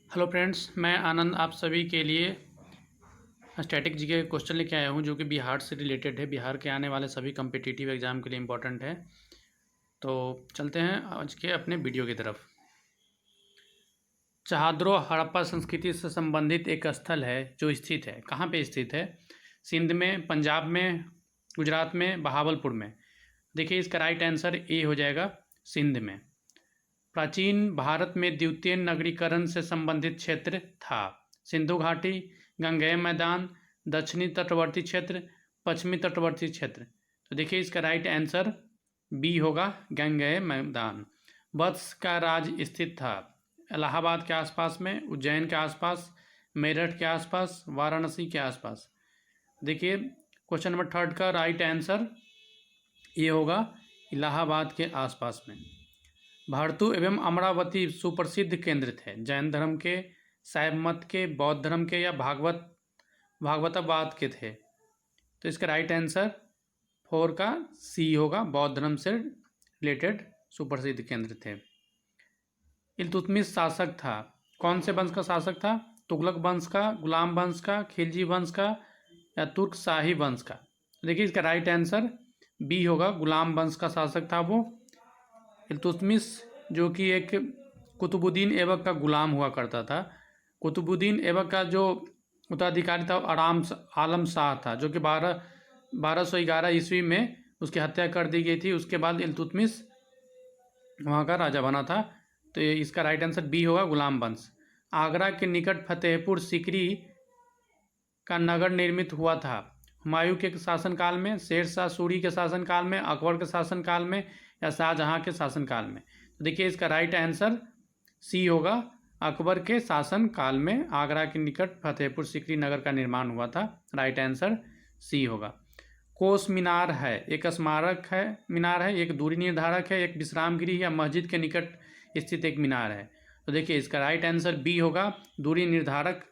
Hello friends, मैं आनंद आप सभी के लिए स्टैटिक जीके क्वेश्चन लेके आया हूँ जो कि बिहार से रिलेटेड है। बिहार के आने वाले सभी कम्पिटिटिव एग्ज़ाम के लिए इम्पोर्टेंट है। तो चलते हैं आज के अपने वीडियो की तरफ। चहाद्रो हड़प्पा संस्कृति से संबंधित एक स्थल है जो स्थित है, कहाँ पे स्थित है? सिंध में, पंजाब में, गुजरात में, बहावलपुर में। देखिए इसका राइट आंसर ए हो जाएगा, सिंध में। प्राचीन भारत में द्वितीय नगरीकरण से संबंधित क्षेत्र था। सिंधु घाटी, गंगेय मैदान, दक्षिणी तटवर्ती क्षेत्र, पश्चिमी तटवर्ती क्षेत्र। तो देखिए इसका राइट आंसर बी होगा, गंगेय मैदान। वत्स का राज स्थित था इलाहाबाद के आसपास में, उज्जैन के आसपास, मेरठ के आसपास, वाराणसी के आसपास। देखिए क्वेश्चन नंबर 3 का राइट आंसर ये होगा, इलाहाबाद के आसपास में। भारतु एवं अमरावती सुप्रसिद्ध केंद्र थे, जैन धर्म के, शैव मत के, बौद्ध धर्म के या भागवतवाद के थे। तो इसका राइट आंसर 4 का सी होगा, बौद्ध धर्म से रिलेटेड सुप्रसिद्ध केंद्र थे। इल्तुतमिश शासक था, कौन से वंश का शासक था? तुगलक वंश का, गुलाम वंश का, खिलजी वंश का या तुर्क शाही वंश का? देखिए इसका राइट आंसर बी होगा, गुलाम वंश का शासक था वो। इल्तुतमिश जो कि एक कुतुबुद्दीन ऐबक का गुलाम हुआ करता था। कुतुबुद्दीन ऐबक का जो उत्तराधिकारी था आलम शाह था, जो कि 1211 ईस्वी में उसकी हत्या कर दी गई थी। उसके बाद इल्तुतमिश वहाँ का राजा बना था। तो इसका राइट आंसर बी होगा, गुलाम वंश। आगरा के निकट फतेहपुर सीकरी का नगर निर्मित हुआ था। हुमायूं के शासनकाल में, शेरशाह सूरी के शासनकाल में, अकबर के शासनकाल में या शाहजहां के शासनकाल में? तो देखिए इसका राइट आंसर सी होगा, अकबर के शासनकाल में आगरा के निकट फतेहपुर सीकरी नगर का निर्माण हुआ था। राइट आंसर सी होगा। कोस मीनार है, एक स्मारक है, मीनार है, एक दूरी निर्धारक है, एक विश्राम गृह या मस्जिद के निकट स्थित एक मीनार है। तो देखिए इसका राइट आंसर बी होगा, दूरी निर्धारक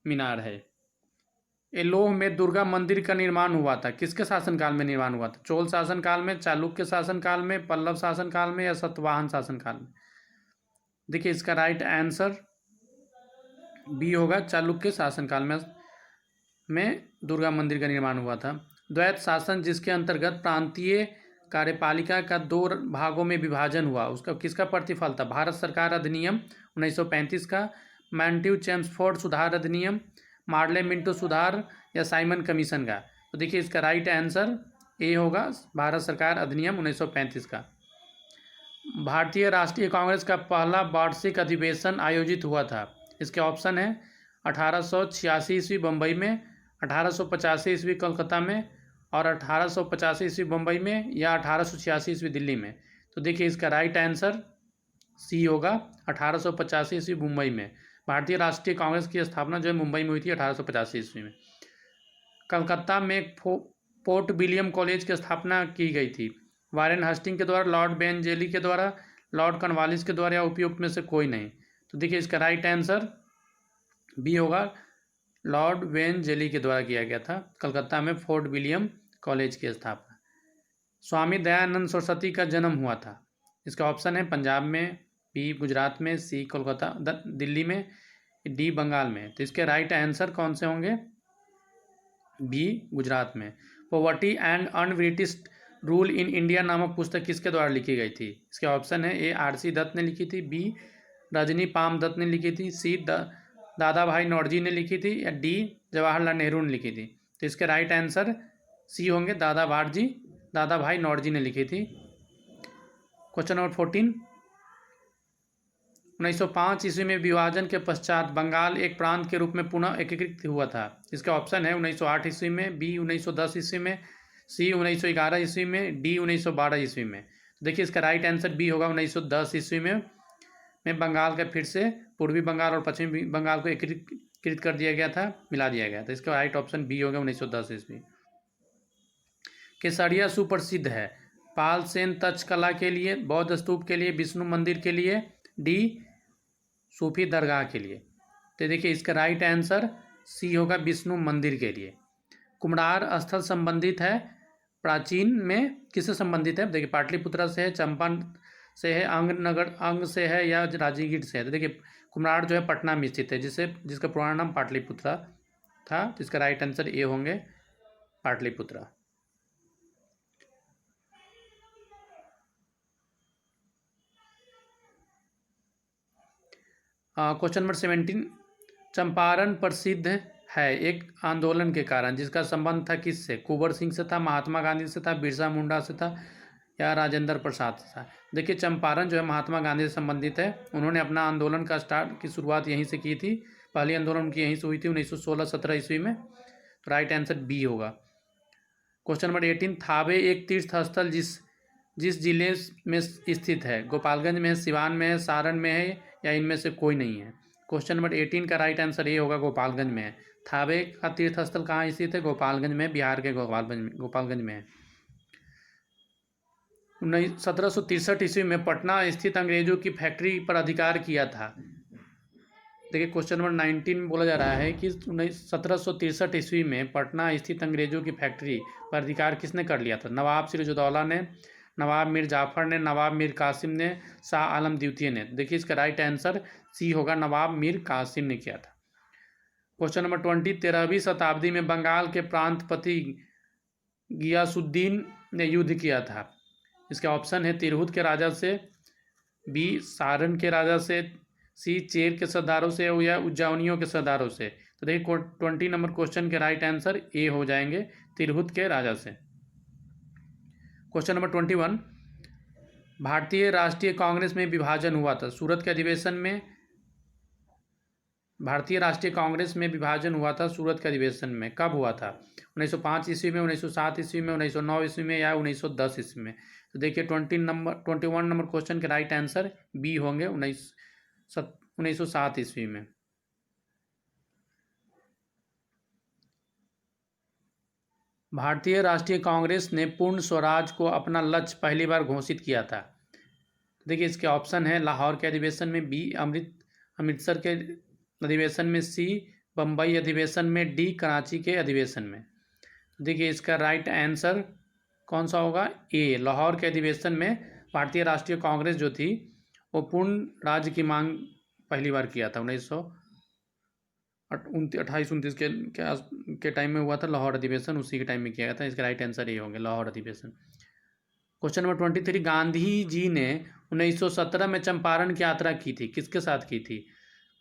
मीनार है। एलोह में दुर्गा मंदिर का निर्माण हुआ था, किसके शासनकाल में निर्माण हुआ था? चोल शासनकाल में, चालुक्य शासनकाल में, पल्लव शासनकाल में या सातवाहन शासनकाल में? देखिए इसका राइट आंसर बी होगा, चालुक्य शासनकाल में दुर्गा मंदिर का निर्माण हुआ था। द्वैत शासन जिसके अंतर्गत प्रांतीय कार्यपालिका का 2 भागों में विभाजन हुआ, उसका किसका प्रतिफल था? भारत सरकार अधिनियम 1935 का, मैंटिव चेम्सफोर्ड सुधार अधिनियम, मार्ले मिंटो सुधार या साइमन कमीशन का? तो देखिए इसका राइट आंसर ए होगा, भारत सरकार अधिनियम 1935 का। भारतीय राष्ट्रीय कांग्रेस का पहला वार्षिक अधिवेशन आयोजित हुआ था। इसके ऑप्शन है 1886 ईस्वी बम्बई में, 1885 ईस्वी कोलकाता में और 1885 ईस्वी बम्बई में या 1886 ईस्वी दिल्ली में? तो देखिए इसका राइट आंसर सी होगा, 1885 ईस्वी मुंबई में। भारतीय राष्ट्रीय कांग्रेस की स्थापना जो है मुंबई में हुई थी 1885 ईस्वी में। कलकत्ता में एक पोर्ट विलियम कॉलेज की स्थापना की गई थी, वारेन हस्टिंग के द्वारा, लॉर्ड बेनजेली के द्वारा, लॉर्ड कॉर्नवालिस के द्वारा या उपयुक्त में से कोई नहीं? तो देखिए इसका राइट आंसर बी होगा, लॉर्ड बेनजेली के द्वारा किया गया था कलकत्ता में फोर्ट विलियम कॉलेज की स्थापना। स्वामी दयानंद सरस्वती का जन्म हुआ था, इसका ऑप्शन है पंजाब में, बी गुजरात में, सी कोलकाता दिल्ली में, डी बंगाल में? तो इसके राइट आंसर कौन से होंगे? बी गुजरात में। Poverty and un-British rule in India नामक पुस्तक किसके द्वारा लिखी गई थी? इसके ऑप्शन है ए आर.सी. दत्त ने लिखी थी, बी रजनी पाम दत्त ने लिखी थी, सी दादा भाई नौरोजी ने लिखी थी या डी जवाहरलाल नेहरू ने लिखी थी? तो इसके राइट आंसर सी होंगे, दादा भाई नौरोजी ने लिखी थी। क्वेश्चन नंबर 14, 1905 ईस्वी में विभाजन के पश्चात बंगाल एक प्रांत के रूप में पुनः एकीकृत हुआ था। इसके ऑप्शन है 1908 ईस्वी में, बी 1910 ईस्वी में, सी 1911 ईस्वी में, डी 1912 ईस्वी में? देखिए इसका राइट आंसर बी होगा, 1910 ईस्वी में बंगाल का फिर से पूर्वी बंगाल और पश्चिमी बंगाल को एकीकृत कर दिया गया था, मिला दिया गया था। इसका राइट ऑप्शन बी होगा, 1910 ईस्वी। केसरिया सुप्रसिद्ध है, पाल सेन तक्ष कला के लिए, बौद्ध स्तूप के लिए, विष्णु मंदिर के लिए, डी सूफी दरगाह के लिए? तो देखिए इसका राइट आंसर सी होगा, विष्णु मंदिर के लिए। कुम्हरार स्थल संबंधित है प्राचीन में, किससे संबंधित है? देखिए पाटलिपुत्र से है, चंपा से है, अंग से है, या राजगीर से है? तो देखिए कुम्हरार जो है पटना में स्थित है, जिसका पुराना नाम पाटलिपुत्रा था। तो इसका राइट आंसर ए होंगे पाटलिपुत्रा। क्वेश्चन नंबर 17, चंपारण प्रसिद्ध है एक आंदोलन के कारण जिसका संबंध था किससे? कुंवर सिंह से था, महात्मा गांधी से था, बिरसा मुंडा से था, या राजेंद्र प्रसाद से था? देखिए चंपारण जो है महात्मा गांधी से संबंधित है। उन्होंने अपना आंदोलन की शुरुआत यहीं से की थी। पहली आंदोलन उनकी यहीं से हुई थी 1916-17 ईस्वी में। तो राइट आंसर बी होगा। क्वेश्चन नंबर 18, थावे एक तीर्थ स्थल जिस जिले में स्थित है? गोपालगंज में है, सिवान में है, सारण में है, या इनमें से कोई नहीं है? क्वेश्चन नंबर 18 का राइट आंसर ये होगा गोपालगंज में है। थावे का तीर्थ स्थल कहाँ स्थित है? गोपालगंज में, बिहार के गोपालगंज में है। 1763 ईस्वी में पटना स्थित अंग्रेजों की फैक्ट्री पर अधिकार किया था। देखिए क्वेश्चन नंबर 19 में बोला जा रहा है कि 1763 ईस्वी में पटना स्थित अंग्रेजों की फैक्ट्री पर अधिकार किसने कर लिया था? नवाब सिराजुद्दौला ने, नवाब मीर जाफर ने, नवाब मीर कासिम ने, शाह आलम द्वितीय ने? देखिए इसका राइट आंसर सी होगा, नवाब मीर कासिम ने किया था। क्वेश्चन नंबर 20, 13वीं शताब्दी में बंगाल के प्रांतपति गियासुद्दीन ने युद्ध किया था। इसका ऑप्शन है तिरहुत के राजा से, बी सारण के राजा से, सी चेर के सरदारों से, या उज्जैनियों के सरदारों से? तो देखिए 20 नंबर क्वेश्चन के राइट आंसर ए हो जाएंगे, तिरहुत के राजा से। क्वेश्चन नंबर 21, भारतीय राष्ट्रीय कांग्रेस में विभाजन हुआ था सूरत के अधिवेशन में? भारतीय राष्ट्रीय कांग्रेस में विभाजन हुआ था सूरत के अधिवेशन में, कब हुआ था? 1905 ईस्वी में, 1907 ईस्वी में, 1909 ईस्वी में, या 1910 ईस्वी में? तो देखिए 21 नंबर क्वेश्चन के राइट आंसर बी होंगे, 1907 ईस्वी में। भारतीय राष्ट्रीय कांग्रेस ने पूर्ण स्वराज को अपना लक्ष्य पहली बार घोषित किया था। देखिए इसके ऑप्शन है लाहौर के अधिवेशन में, बी अमृतसर के अधिवेशन में, सी बम्बई अधिवेशन में, डी कराची के अधिवेशन में? देखिए इसका राइट आंसर कौन सा होगा? ए, लाहौर के अधिवेशन में भारतीय राष्ट्रीय कांग्रेस जो थी वो पूर्ण राज्य की मांग पहली बार किया था। 1928-29 के टाइम में हुआ था लाहौर अधिवेशन, उसी के टाइम में किया गया था। इसका राइट आंसर ये होंगे, लाहौर अधिवेशन। क्वेश्चन नंबर 23, गांधी जी ने 1917 में चंपारण की यात्रा की थी, किसके साथ की थी?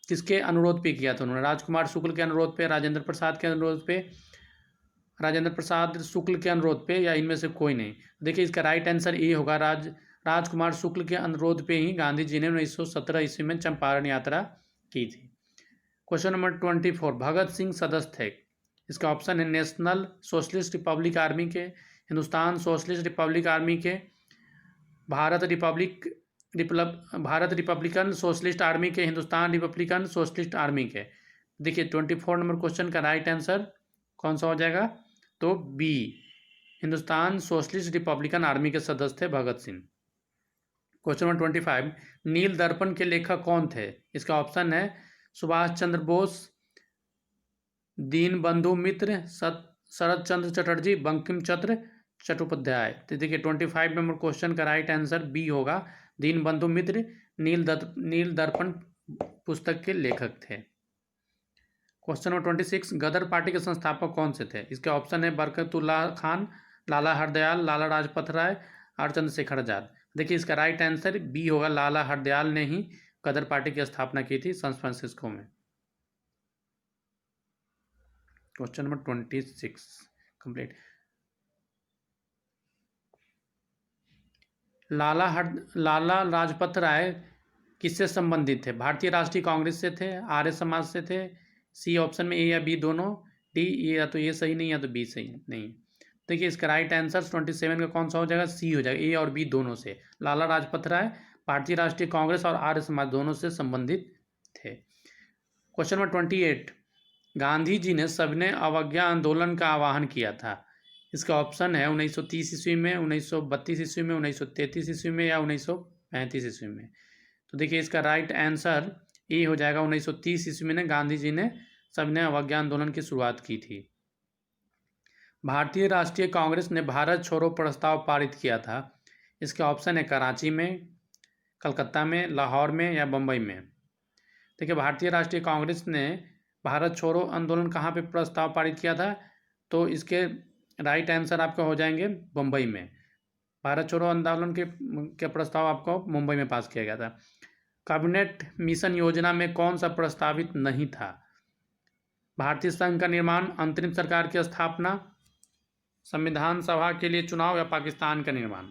किसके अनुरोध पे किया था उन्होंने? राजकुमार शुक्ल के अनुरोध पे, राजेंद्र प्रसाद के अनुरोध पे, राजेंद्र प्रसाद शुक्ल के अनुरोध पे, या इनमें से कोई नहीं? देखिए इसका राइट आंसर ए होगा, राजकुमार शुक्ल के अनुरोध पे ही गांधी जी ने 1917 ईस्वी में चंपारण यात्रा की थी। क्वेश्चन नंबर 24, भगत सिंह सदस्य थे? इसका ऑप्शन है नेशनल सोशलिस्ट रिपब्लिक आर्मी के, हिंदुस्तान सोशलिस्ट रिपब्लिक आर्मी के, भारत रिपब्लिकन सोशलिस्ट आर्मी के, हिंदुस्तान रिपब्लिकन सोशलिस्ट आर्मी के? देखिए 24 नंबर क्वेश्चन का राइट आंसर कौन सा हो जाएगा? तो B, Hindustan socialist republican army के सदस्य थे भगत सिंह। क्वेश्चन नंबर 25, नील दर्पण के लेखक कौन थे? इसका ऑप्शन है सुभाष चंद्र बोस, दीन बंधु मित्र, शरद चंद्र चटर्जी, बंकिम चंद्र चट्टोपाध्याय? तो देखिए 25 नंबर क्वेश्चन का राइट आंसर बी होगा, दीन बंधु मित्र नील दर्पण पुस्तक के लेखक थे। क्वेश्चन नंबर 26, गदर पार्टी के संस्थापक कौन से थे? इसके ऑप्शन है बरकतुल्लाह खान, लाला हरदयाल, लाला लाजपत राय और चंद्रशेखर आजाद? देखिए इसका राइट आंसर बी होगा, लाला हरदयाल ने ही गदर पार्टी की स्थापना की थी सैन फ्रांसिस्को में। Question number 26 complete. Lala Lajpat Rai किससे संबंधित थे? भारतीय राष्ट्रीय कांग्रेस से थे, आर्य समाज से थे? सी ऑप्शन में ए या बी दोनों, डी या तो ये सही नहीं या तो बी सही नहीं? देखिए इसका राइट आंसर 27 का कौन सा हो जाएगा? सी हो जाएगा, ए और बी दोनों से। लाला लाजपत राय भारतीय राष्ट्रीय कांग्रेस और आर्य समाज दोनों से संबंधित थे। क्वेश्चन नंबर 28, गांधी जी ने सविनय अवज्ञा आंदोलन का आह्वान किया था? इसका ऑप्शन है 1930 ईस्वी में, 1932 ईस्वी में, 1933 ईस्वी में, या 1935 ईस्वी में? तो देखिए इसका राइट आंसर ए हो जाएगा, 1930 ईस्वी में गांधी जी ने सविनय अवज्ञा आंदोलन की शुरुआत की थी। भारतीय राष्ट्रीय कांग्रेस ने भारत छोड़ो प्रस्ताव पारित किया था? इसके ऑप्शन है कराची में, कलकत्ता में, लाहौर में या बम्बई में? देखिए, भारतीय राष्ट्रीय कांग्रेस ने भारत छोड़ो आंदोलन कहाँ पे प्रस्ताव पारित किया था? तो इसके राइट आंसर आपका हो जाएंगे बम्बई में। भारत छोड़ो आंदोलन के प्रस्ताव आपको मुंबई में पास किया गया था। कैबिनेट मिशन योजना में कौन सा प्रस्तावित नहीं था? भारतीय संघ का निर्माण, अंतरिम सरकार की स्थापना, संविधान सभा के लिए चुनाव या पाकिस्तान का निर्माण?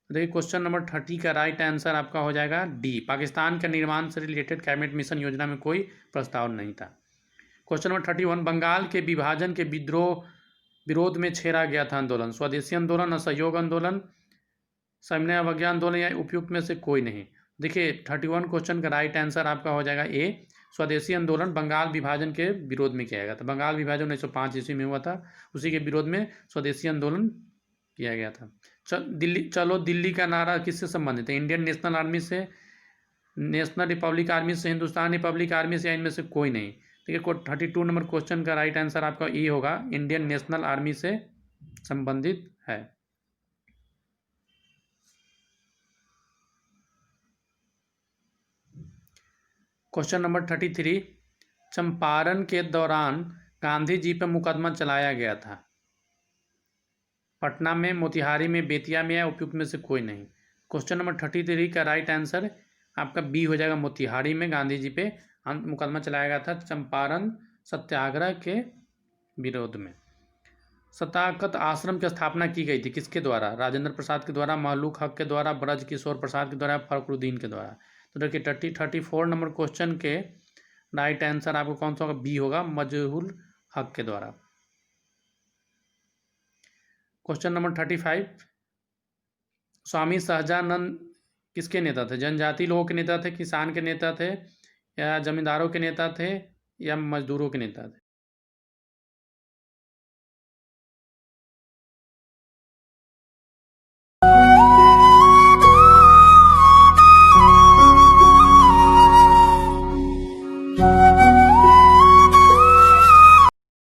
देखिए, क्वेश्चन नंबर 30 का राइट आंसर आपका हो जाएगा डी, पाकिस्तान के निर्माण से रिलेटेड कैबिनेट मिशन योजना में कोई प्रस्ताव नहीं था। क्वेश्चन नंबर 31, बंगाल के विभाजन के विरोध में छेड़ा गया था आंदोलन, स्वदेशी आंदोलन, असहयोग आंदोलन, सविनय अवज्ञा आंदोलन या उपयुक्त में से कोई नहीं? देखिए, 31 क्वेश्चन का राइट आंसर आपका हो जाएगा ए, स्वदेशी आंदोलन बंगाल विभाजन के विरोध में किया गया था। बंगाल विभाजन 1905 ईस्वी में हुआ था, उसी के विरोध में स्वदेशी आंदोलन किया गया था। चलो दिल्ली का नारा किससे संबंधित है? इंडियन नेशनल आर्मी से, नेशनल रिपब्लिक आर्मी से, हिंदुस्तान रिपब्लिक आर्मी से, या इनमें से कोई नहीं? देखिए, 32 नंबर क्वेश्चन का राइट आंसर आपका ए होगा, इंडियन नेशनल आर्मी से संबंधित है। क्वेश्चन नंबर 33, चंपारण के दौरान गांधी जी पर मुकदमा चलाया गया था, पटना में, मोतिहारी में, बेतिया में या उपयुक्त में से कोई नहीं? क्वेश्चन नंबर 33 का राइट आंसर आपका बी हो जाएगा, मोतिहारी में गांधी जी पे मुकदमा चलाया गया था चंपारण सत्याग्रह के विरोध में। शताकत आश्रम की स्थापना की गई थी किसके द्वारा? राजेंद्र प्रसाद के द्वारा, महलूक हक के द्वारा, ब्रज किशोर प्रसाद के द्वारा, फखरुद्दीन के द्वारा? तो देखिए, 34 नंबर क्वेश्चन के राइट आंसर आपको कौन सा होगा? बी होगा, मजहुल हक के द्वारा। क्वेश्चन नंबर 35, स्वामी सहजानंद किसके नेता थे? जनजाति लोगों के नेता थे, किसान के नेता थे, या जमींदारों के नेता थे, या मजदूरों के नेता थे?